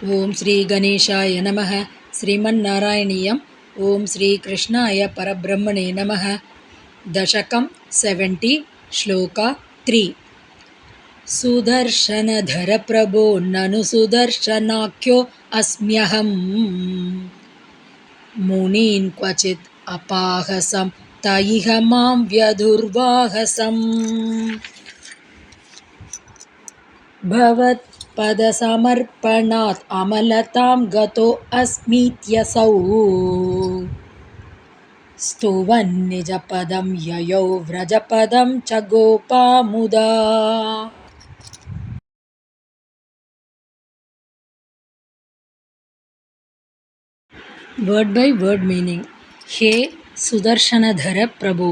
ஓம் ஸ்ரீ கணேஷாய நமः. ஸ்ரீமன்னாராயணீயம். ஓம் ஸ்ரீ கிருஷ்ணாய பரபிரம்மணே நமः. தசகம் 70 ஸ்லோகா 3. சுதர்ஷனதர பிரபோ நனு சுதர்ஷனாக்யோ அஸ்ம்யஹம் முனீன் க்வசித் அபாஹசம் தயிஹ மாம் வ்யதுர்வாஹசம் பவத் பதசமர்ப்பணாத் அமலதாம் கதோ அஸ்மீத்யசௌ ஸ்துவன் நிஜபதம் யயௌ வ்ரஜபதம் ச Gopa முதா. Word by word meaning. Hey Sudarshanadhara Prabhu,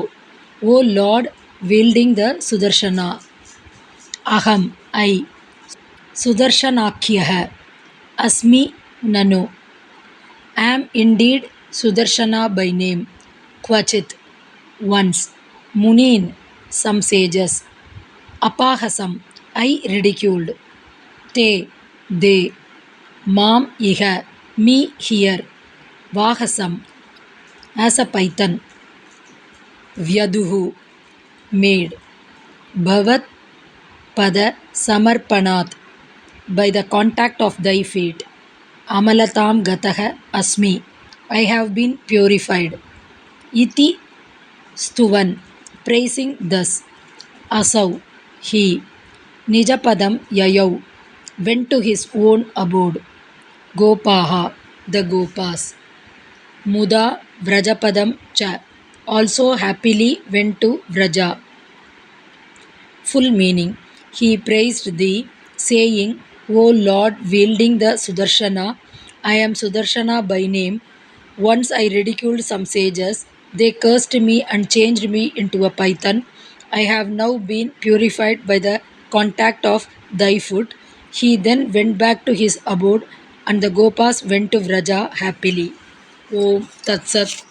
O Lord wielding the Sudarshana. Aham, I. Sudarshanakyaha, Asmi Nanu. Am indeed Sudarshana by name. Kvachit, once. Munin, some sages. Apahasam, I ridiculed. Te, they. Mam iha, me here. Vahasam, as a python. Vyaduhu, made. Bhavat pada samarpanat, by the contact of thy feet. Amalatam gataha asmi, I have been purified. Iti stuvan, praising thus. Asau, he. Nijapadam yayau, went to his own abode. Gopaha, the Gopas. Muda vrajapadam cha, also happily went to Vraja. Full meaning. He praised thee, saying, O Lord wielding the Sudarshana, I am Sudarshana by name. Once I ridiculed some sages, they cursed me and changed me into a python. I have now been purified by the contact of thy foot. He then went back to his abode, and the Gopas went to Vraja happily. Om Tat Sat.